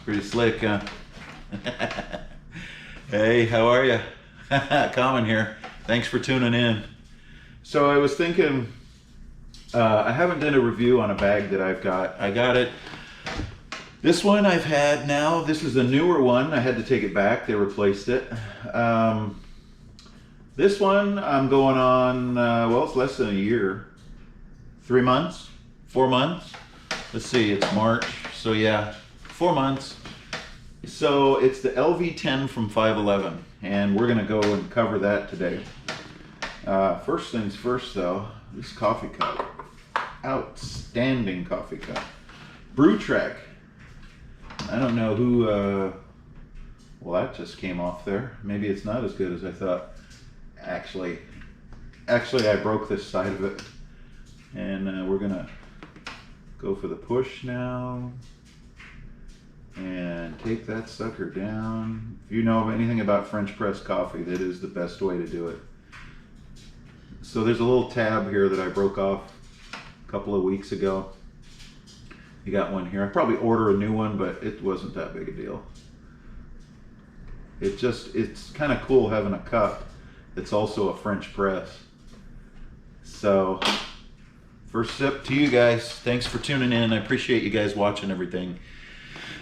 Pretty slick, huh? Hey, how are you? Common here. Thanks for tuning in. So I was thinking, I haven't done a review on a bag that I've got. I got it. This one I've had now. This is a newer one. I had to take it back. They replaced it. This one I'm going on, well, it's less than a year. 3 months? 4 months? Let's see, it's March. So yeah, 4 months. So it's the LV10 from 511, and we're gonna go and cover that today. First things first though, this coffee cup. Outstanding coffee cup. Brew Trek. I don't know who, well, that just came off there. Maybe it's not as good as I thought. Actually I broke this side of it. And we're gonna go for the push now. And take that sucker down. If you know anything about French press coffee, that is the best way to do it. So there's a little tab here that I broke off a couple of weeks ago. You got one here. I probably order a new one, but it wasn't that big a deal. It's kind of cool having a cup that's also a French press. So first sip to you guys. Thanks for tuning in. I appreciate you guys watching everything.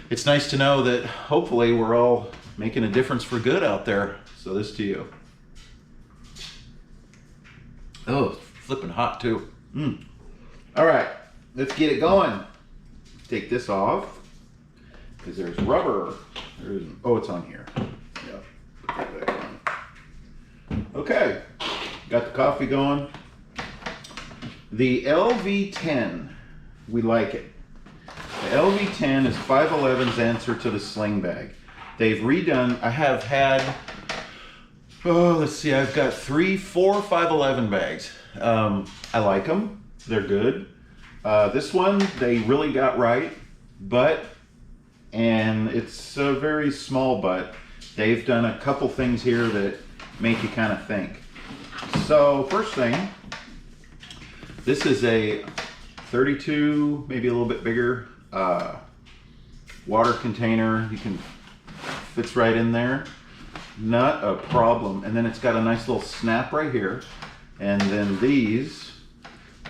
It's nice to know that hopefully we're all making a difference for good out there. So this to you. Oh, it's flipping hot too. All right, let's get it going. Take this off because there's rubber. Oh, it's on here. Yeah, put that back on. Okay, got the coffee going. The LV10, we like it. The LV10 is 511's answer to the sling bag. They've redone, I have had, let's see, I've got 4 511 bags. I like them, they're good. This one, they really got right, and it's a very small but. They've done a couple things here that make you kind of think. So first thing, this is a 32, maybe a little bit bigger, water container. You can, fits right in there. Not a problem. And then it's got a nice little snap right here. And then these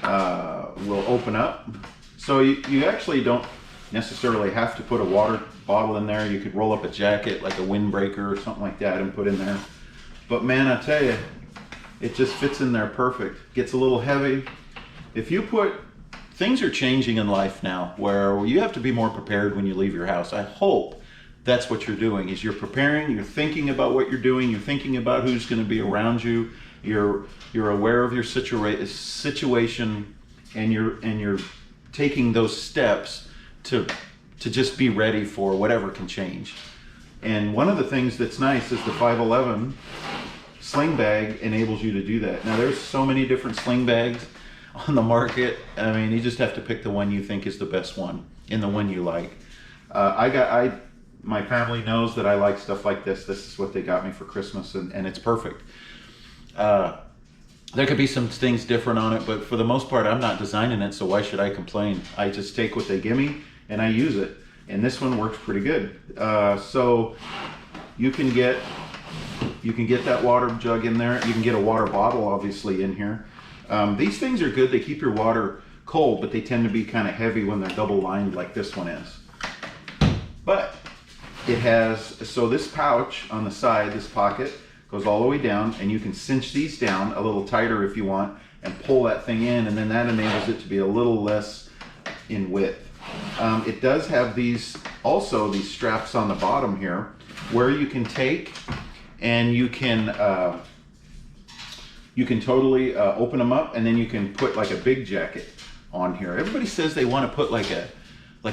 will open up. So you actually don't necessarily have to put a water bottle in there. You could roll up a jacket like a windbreaker or something like that and put in there. But man, I tell you, it just fits in there perfect. Gets a little heavy. If you put, things are changing in life now where you have to be more prepared when you leave your house. I hope that's what you're doing, is you're preparing, you're thinking about what you're doing, you're thinking about who's going to be around you, you're aware of your situation, and you're taking those steps to just be ready for whatever can change. And one of the things that's nice is the 511 sling bag enables you to do that. Now there's so many different sling bags on the market. I mean, you just have to pick the one you think is the best one and the one you like. My family knows that I like stuff like this. This is what they got me for Christmas, and it's perfect. There could be some things different on it, but for the most part, I'm not designing it, so why should I complain? I just take what they give me and I use it. And this one works pretty good. So you can get that water jug in there. You can get a water bottle, obviously, in here. These things are good. They keep your water cold, but they tend to be kind of heavy when they're double lined like this one is. But it has, so this pouch on the side, this pocket, goes all the way down, and you can cinch these down a little tighter if you want and pull that thing in, and then that enables it to be a little less in width. It does have these straps on the bottom here where you can take and you can totally open them up, and then you can put like a big jacket on here. Everybody says they want to put like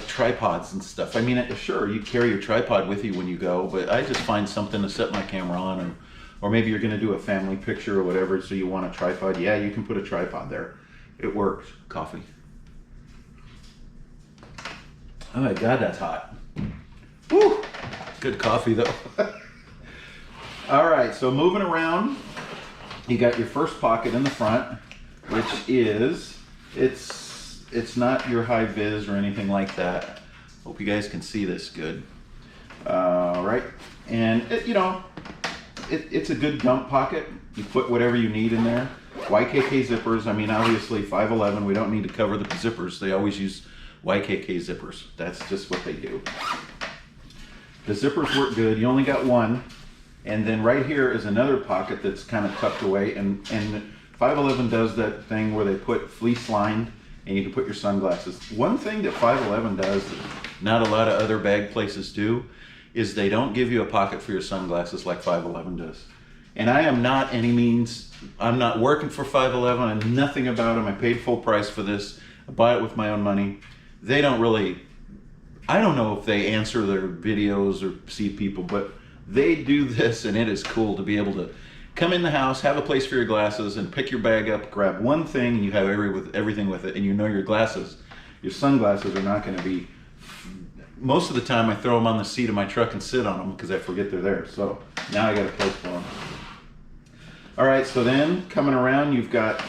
tripods and stuff. I mean, sure, you carry your tripod with you when you go, but I just find something to set my camera on, or maybe you're going to do a family picture or whatever, so you want a tripod. Yeah, you can put a tripod there. It works. Coffee. Oh my God, that's hot. Woo! Good coffee though. All right, so moving around, you got your first pocket in the front, which is, it's not your high vis or anything like that. Hope you guys can see this good. all right? And it's a good dump pocket. You put whatever you need in there. YKK zippers, I mean, obviously 511, we don't need to cover the zippers. They always use YKK zippers. That's just what they do. The zippers work good. You only got one. And then right here is another pocket that's kind of tucked away. And 511 does that thing where they put fleece lined and you can put your sunglasses. One thing that 511 does that not a lot of other bag places do is they don't give you a pocket for your sunglasses like 511 does. And I am not any means, I'm not working for 511. I know nothing about them. I paid full price for this. I buy it with my own money. They don't really, I don't know if they answer their videos or see people, but they do this, and it is cool to be able to come in the house, have a place for your glasses, and pick your bag up, grab one thing, and you have everything with it, and you know your glasses, your sunglasses are not going to be, most of the time I throw them on the seat of my truck and sit on them because I forget they're there. So now I got a place for them. All right, so then coming around, you've got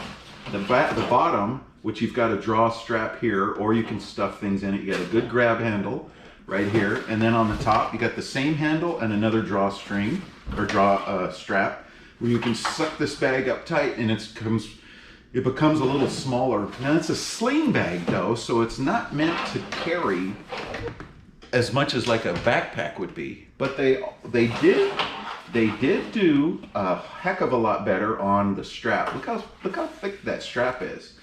the bottom, which you've got a draw strap here, or you can stuff things in it. You got a good grab handle right here, and then on the top you got the same handle and another drawstring or strap where you can suck this bag up tight, and it becomes a little smaller. Now it's a sling bag though, so it's not meant to carry as much as like a backpack would be, but they did do a heck of a lot better on the strap. Look how thick that strap is.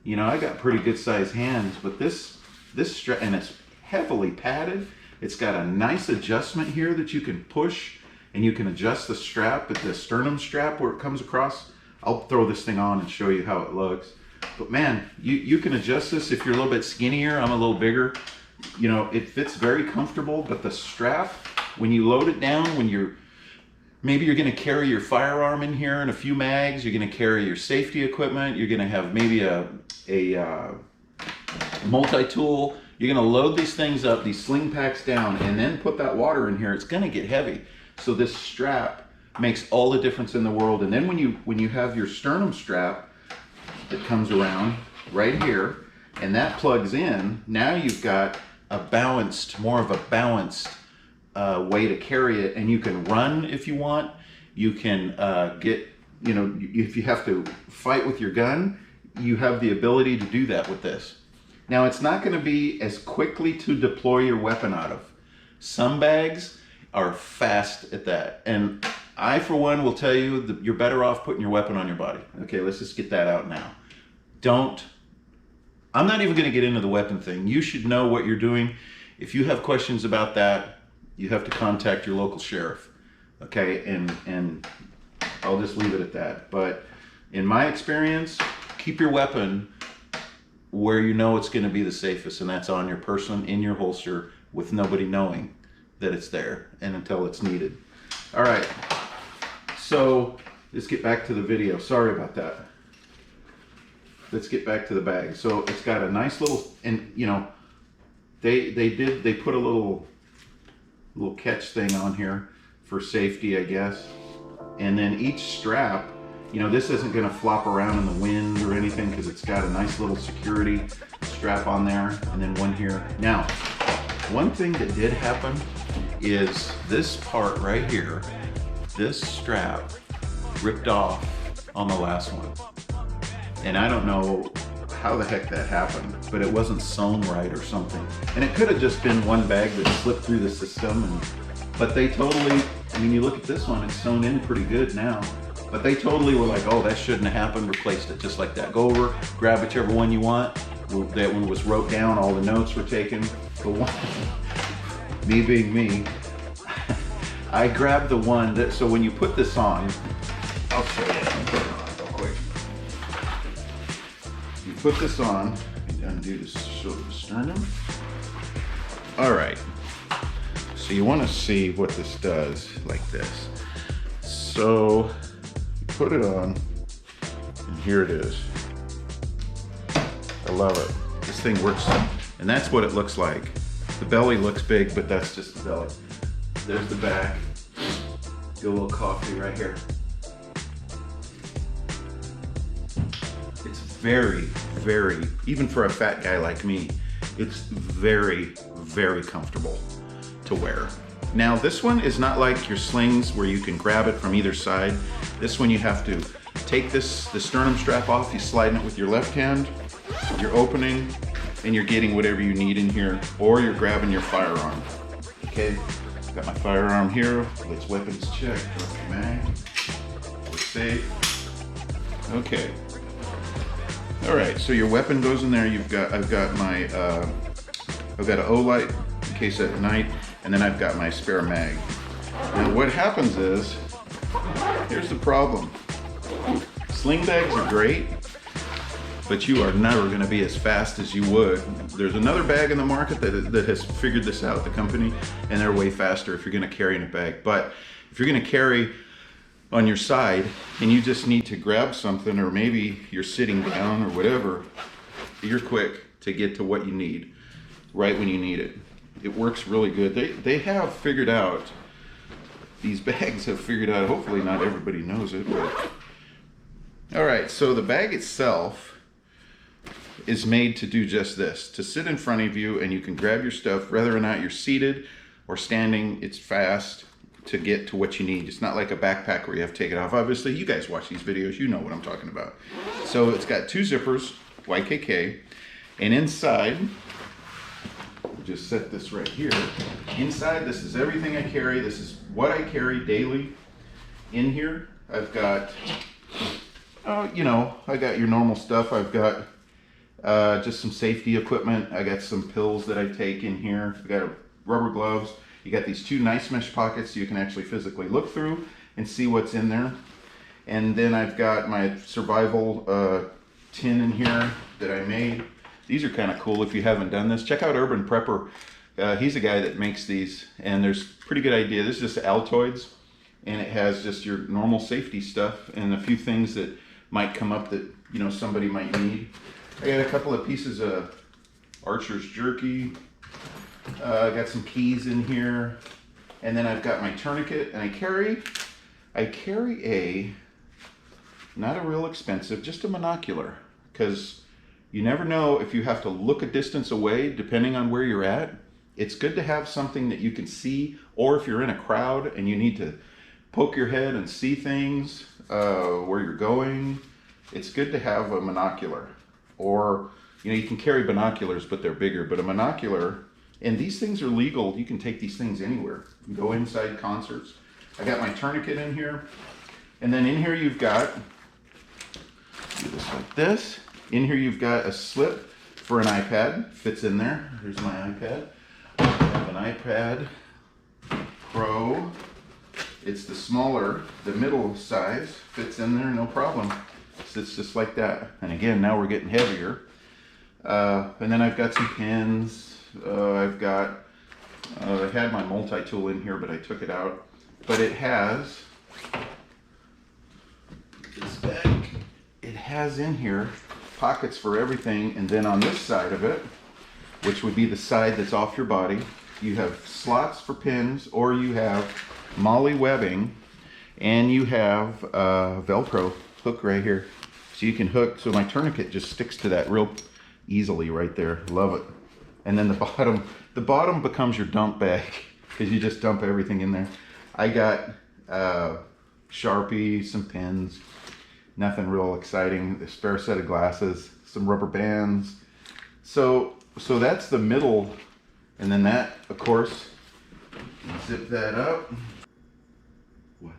You know, I got pretty good sized hands, but this strap, and it's heavily padded. It's got a nice adjustment here that you can push, and you can adjust the strap at the sternum strap where it comes across. I'll throw this thing on and show you how it looks. But man, you can adjust this if you're a little bit skinnier. I'm a little bigger. You know, it fits very comfortable, but the strap, when you load it down, maybe you're going to carry your firearm in here and a few mags, you're going to carry your safety equipment, you're going to have maybe a multi-tool. You're going to load these things up, these sling packs down, and then put that water in here. It's going to get heavy. So this strap makes all the difference in the world. And then when you have your sternum strap that comes around right here, and that plugs in, now you've got more of a balanced way to carry it, and you can run if you want. You can if you have to fight with your gun, you have the ability to do that with this. Now, it's not going to be as quickly to deploy your weapon out of. Some bags are fast at that. And I, for one, will tell you that you're better off putting your weapon on your body. Okay, let's just get that out now. I'm not even going to get into the weapon thing. You should know what you're doing. If you have questions about that, you have to contact your local sheriff. Okay, and I'll just leave it at that. But in my experience, keep your weapon where you know it's going to be the safest, and that's on your person, in your holster, with nobody knowing that it's there, and until it's needed. All right, so let's get back to the video. Sorry about that. Let's get back to the bag. So it's got a nice little, and you know, they put a little catch thing on here for safety, I guess. And then each strap, you know, this isn't going to flop around in the wind or anything because it's got a nice little security strap on there, and then one here. Now, one thing that did happen is this part right here, this strap ripped off on the last one. And I don't know how the heck that happened, but it wasn't sewn right or something. And it could have just been one bag that slipped through the system, but they totally, I mean, you look at this one, it's sewn in pretty good now. But they totally were like, oh, that shouldn't have happened, replaced it just like that. Go over, grab whichever one you want. That one was wrote down, all the notes were taken. The one, me being me, I grabbed the one that, so when you put this on, I'll show you, I'll put it on real quick. You put this on, and undo the sternum. All right, so you want to see what this does, like this. So, put it on, and here it is. I love it. This thing works, and that's what it looks like. The belly looks big, but that's just the belly. There's the back. Get a little coffee right here. It's very, very, even for a fat guy like me, it's very, very comfortable to wear. Now this one is not like your slings where you can grab it from either side. This one you have to take the sternum strap off, you slide it with your left hand, you're opening, and you're getting whatever you need in here, or you're grabbing your firearm. Okay, got my firearm here. Let's weapons check. Drop the mag. We're safe. Okay. All right, so your weapon goes in there. I've got an O light in case at night, and then I've got my spare mag. Now what happens is, here's the problem. Sling bags are great, but you are never going to be as fast as you would. There's another bag in the market that has figured this out, the company, and they're way faster if you're going to carry in a bag. But if you're going to carry on your side and you just need to grab something, or maybe you're sitting down or whatever, you're quick to get to what you need right when you need it. It works really good. They have figured out, these bags have figured out, hopefully not everybody knows it, but all right, so the bag itself is made to do just this, to sit in front of you and you can grab your stuff whether or not you're seated or standing. It's fast to get to what you need. It's not like a backpack where you have to take it off. Obviously, you guys watch these videos, you know what I'm talking about. So it's got 2 zippers, YKK, and inside, we'll just set this right here. Inside, this is everything I carry. This is what I carry daily. In here, I've got, you know, I got your normal stuff. I've got just some safety equipment. I got some pills that I take in here. I got rubber gloves. You got these 2 nice mesh pockets so you can actually physically look through and see what's in there. And then I've got my survival tin in here that I made. These are kind of cool if you haven't done this. Check out Urban Prepper. He's a guy that makes these, and there's a pretty good idea. This is just Altoids, and it has just your normal safety stuff and a few things that might come up that, you know, somebody might need. I got a couple of pieces of Archer's jerky. I got some keys in here, and then I've got my tourniquet, and I carry a, not a real expensive, just a monocular, because you never know if you have to look a distance away depending on where you're at. It's good to have something that you can see, or if you're in a crowd and you need to poke your head and see things where you're going, it's good to have a monocular. Or, you know, you can carry binoculars, but they're bigger. But a monocular, and these things are legal. You can take these things anywhere. You can go inside concerts. I got my tourniquet in here. And then in here you've got, do this like this. In here you've got a slip for an iPad. Fits in there. Here's my iPad. I have an iPad Pro. It's the smaller, the middle size. Fits in there, no problem. Sits just like that. And again, now we're getting heavier. And then I've got some pins. I had my multi-tool in here, but I took it out. But it has this bag. It has in here pockets for everything, and then on this side of it, which would be the side that's off your body, you have slots for pins, or you have MOLLE webbing, and you have Velcro hook right here. So you can hook, so my tourniquet just sticks to that real easily right there. Love it. And then the bottom becomes your dump bag, because you just dump everything in there. I got Sharpie, some pins, nothing real exciting, a spare set of glasses, some rubber bands. So that's the middle, and then that, of course, zip that up. What?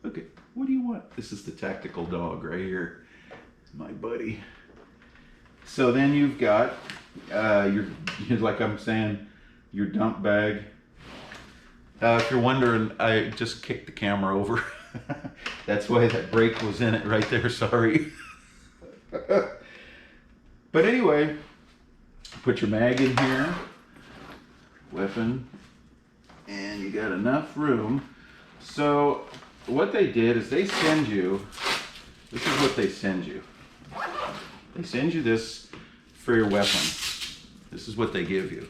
Okay, what do you want? This is the tactical dog right here, my buddy. So then you've got your, like I'm saying, your dump bag. If you're wondering, I just kicked the camera over. That's why that brake was in it right there, sorry. But anyway, put your mag in here, weapon, and you got enough room. So what they did is they send you, this is what they send you. They send you this for your weapon. This is what they give you.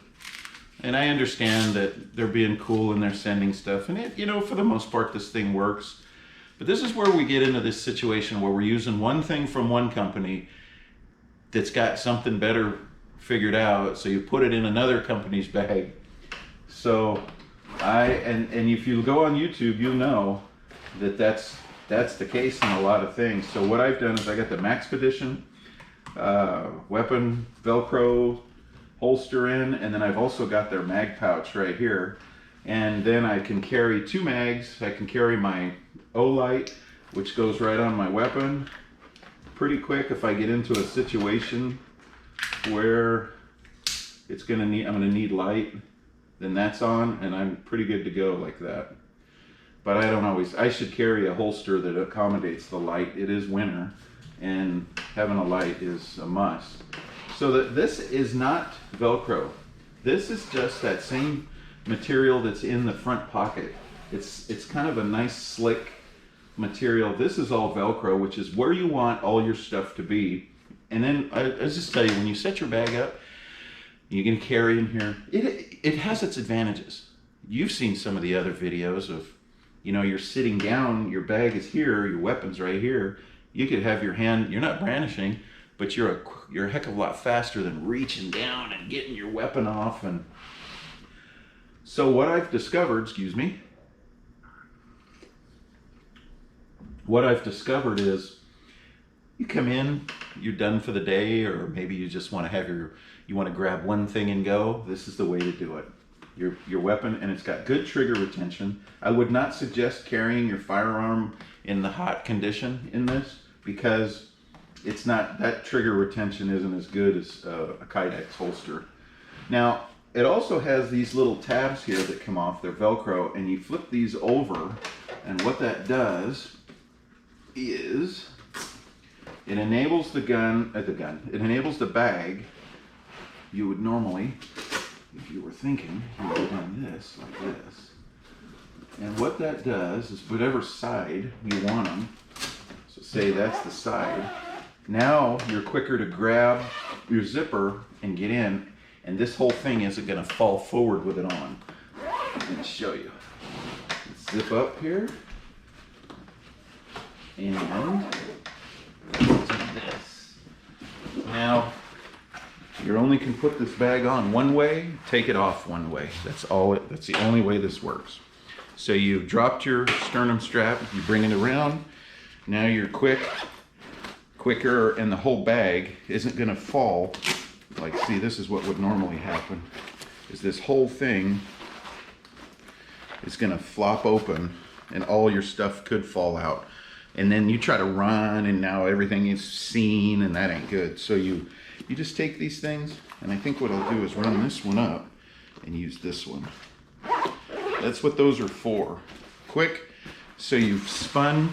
And I understand that they're being cool and they're sending stuff, and it, you know, for the most part, this thing works. But this is where we get into this situation where we're using one thing from one company that's got something better figured out, so you put it in another company's bag, So and if you go on YouTube, you'll know that that's the case in a lot of things. So what I've done is I got the Maxpedition weapon Velcro holster in, and then I've also got their mag pouch right here. And then I can carry 2 mags. I can carry my O-light, which goes right on my weapon pretty quick if I get into a situation where I'm gonna need light. Then that's on, and I'm pretty good to go like that. But I should carry a holster that accommodates the light. It is winter, and having a light is a must. So this is not Velcro. This is just that same material that's in the front pocket. It's kind of a nice slick material. This is all Velcro, which is where you want all your stuff to be. And then I just tell you, when you set your bag up, you're gonna carry in here. It has its advantages. You've seen some of the other videos of, you're sitting down, your bag is here, your weapon's right here. You could have your hand, you're not brandishing, but you're a heck of a lot faster than reaching down and getting your weapon off. And so what I've discovered, is you come in, you're done for the day, or maybe you just want to you want to grab one thing and go. This is the way to do it. Your weapon, and it's got good trigger retention. I would not suggest carrying your firearm in the hot condition in this, because that trigger retention isn't as good as a Kydex holster. Now, it also has these little tabs here that come off. They're Velcro, and you flip these over, and what that does is it enables it enables the bag. You would normally, if you were thinking, you would have done this, like this. And what that does is whatever side you want them, so say that's the side, now you're quicker to grab your zipper and get in, and this whole thing isn't going to fall forward with it on. I'm going to show you. Let's zip up here, and do this. Now, you only can put this bag on one way, take it off one way. That's the only way this works. So you've dropped your sternum strap, you bring it around, now you're quicker, and the whole bag isn't gonna fall. Like, see, this is what would normally happen, is this whole thing is gonna flop open and all your stuff could fall out. And then you try to run, and now everything is seen, and that ain't good. So you just take these things, and I think what I'll do is run this one up and use this one. That's what those are for. Quick, so you've spun,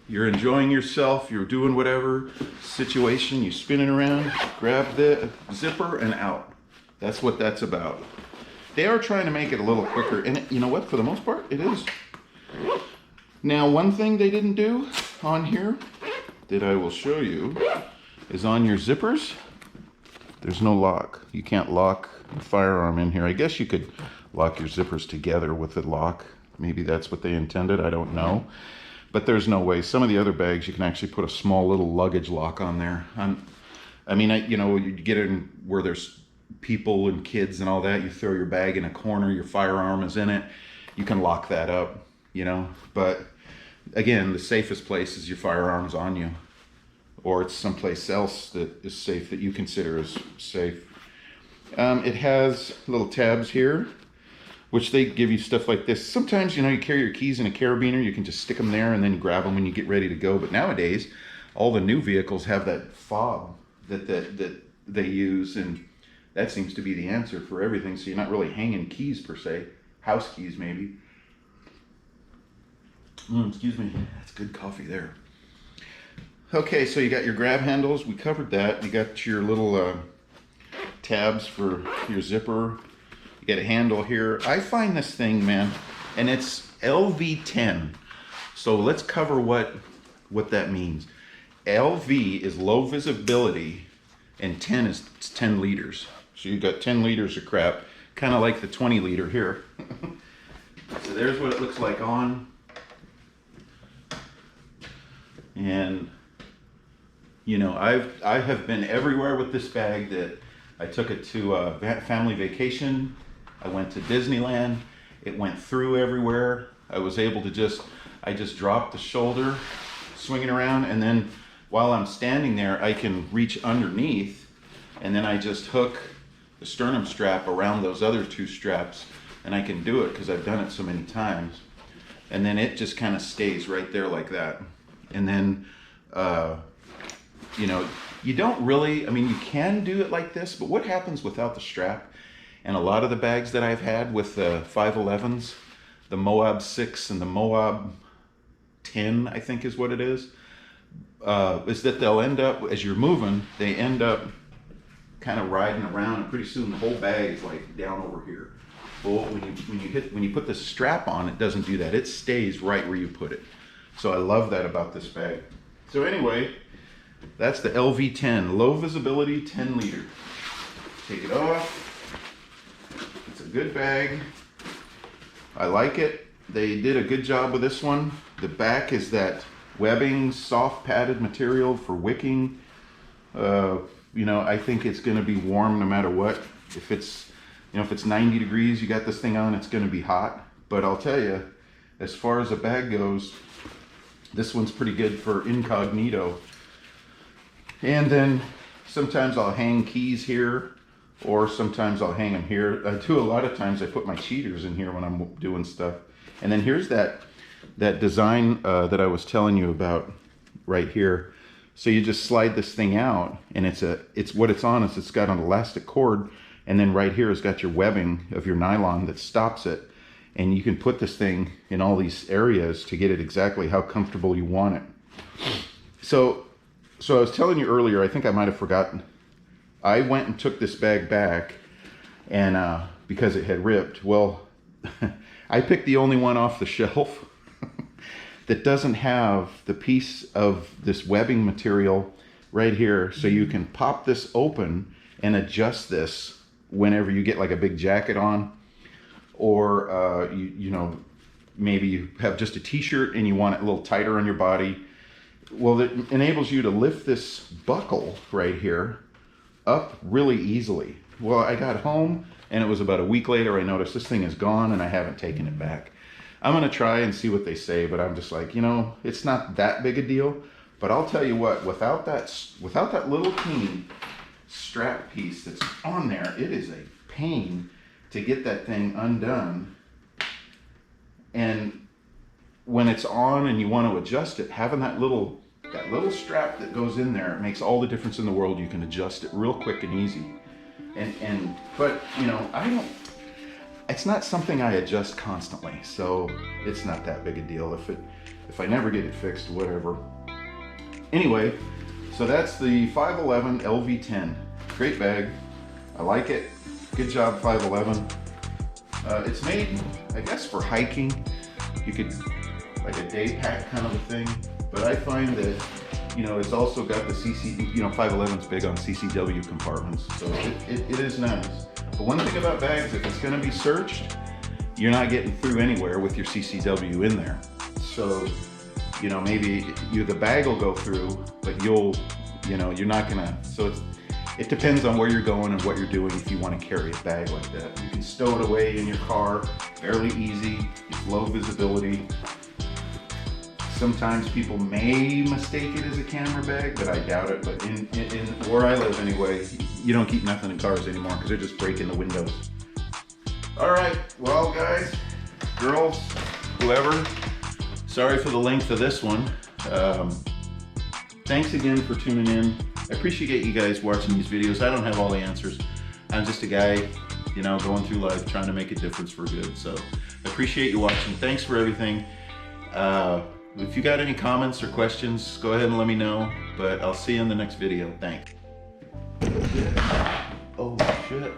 you're enjoying yourself, you're doing whatever situation, you spin it around, grab the zipper, and out. That's what that's about. They are trying to make it a little quicker, and you know what, for the most part, it is. Now, one thing they didn't do on here that I will show you is on your zippers, there's no lock. You can't lock the firearm in here. I guess you could lock your zippers together with the lock. Maybe that's what they intended, I don't know. But there's no way. Some of the other bags, you can actually put a small little luggage lock on there. You get in where there's people and kids and all that, you throw your bag in a corner, your firearm is in it, you can lock that up, But again, the safest place is your firearm's on you, or it's someplace else that is safe, that you consider as safe. It has little tabs here, which they give you stuff like this. Sometimes, you carry your keys in a carabiner, you can just stick them there and then you grab them when you get ready to go. But nowadays, all the new vehicles have that fob that they use, and that seems to be the answer for everything. So you're not really hanging keys per se, house keys maybe. Excuse me, that's good coffee there. Okay, so you got your grab handles, we covered that. You got your little tabs for your zipper. You got a handle here. I find this thing, man, and it's LV10. So let's cover what that means. LV is low visibility, and 10 is 10 liters. So you've got 10 liters of crap, kind of like the 20 liter here. So there's what it looks like on. And I have been everywhere with this bag. That I took it to a family vacation I went to Disneyland. It went through everywhere. I was able to I just dropped the shoulder, swinging around, and then while I'm standing there, I can reach underneath, and then I just hook the sternum strap around those other two straps, and I can do it because I've done it so many times. And then it just kind of stays right there like that. And then, you know, you don't really, I mean, you can do it like this, but what happens without the strap? And a lot of the bags that I've had with the 511s, the Moab 6 and the Moab 10, I think is what it is that they'll end up, as you're moving, they end up kind of riding around, and pretty soon the whole bag is like down over here. Well, when you put the strap on, it doesn't do that. It stays right where you put it. So I love that about this bag. So anyway, that's the LV10, low visibility 10 liter. Take it off. It's a good bag. I like it. They did a good job with this one. The back is that webbing, soft padded material for wicking. You know, I think it's going to be warm no matter what. If it's, you know, if it's 90 degrees, you got this thing on, it's going to be hot. But I'll tell you, as far as a bag goes, this one's pretty good for incognito. And then sometimes I'll hang keys here, or sometimes I'll hang them here. I do a lot of times I put my cheaters in here when I'm doing stuff. And then here's that design that I was telling you about right here. So you just slide this thing out, and it's what it's on is it's got an elastic cord, and then right here has got your webbing of your nylon that stops it. And you can put this thing in all these areas to get it exactly how comfortable you want it. So I was telling you earlier, I think I might have forgotten. I went and took this bag back, and because it had ripped. Well, I picked the only one off the shelf that doesn't have the piece of this webbing material right here, so you can pop this open and adjust this whenever you get like a big jacket on, or you know, maybe you have just a t-shirt and you want it a little tighter on your body. Well, it enables you to lift this buckle right here up really easily. Well, I got home, and it was about a week later I noticed this thing is gone, and I haven't taken it back. I'm gonna try and see what they say, but I'm just like, you know, it's not that big a deal. But I'll tell you what, without that little teeny strap piece that's on there, it is a pain to get that thing undone. And when it's on and you want to adjust it, having that little strap that goes in there, it makes all the difference in the world. You can adjust it real quick and easy. But you know, it's not something I adjust constantly, so it's not that big a deal. If I never get it fixed, whatever. Anyway, so that's the 511 LV10. Great bag. I like it. Good job, 511. It's made, I guess, for hiking. You could, like a day pack kind of a thing. But I find that, you know, it's also got the you know, 511's big on CCW compartments, so it is nice. But one thing about bags, if it's going to be searched, you're not getting through anywhere with your CCW in there. So, you know, maybe the bag will go through, but you're not gonna. So it depends on where you're going and what you're doing if you want to carry a bag like that. You can stow it away in your car, fairly easy. It's low visibility. Sometimes people may mistake it as a camera bag, but I doubt it. But in where I live anyway, you don't keep nothing in cars anymore because they're just breaking the windows. All right, well guys, girls, whoever, sorry for the length of this one. Thanks again for tuning in. I appreciate you guys watching these videos. I don't have all the answers. I'm just a guy, you know, going through life trying to make a difference for good. So I appreciate you watching. Thanks for everything. If you got any comments or questions, go ahead and let me know, but I'll see you in the next video. Thanks. Oh shit.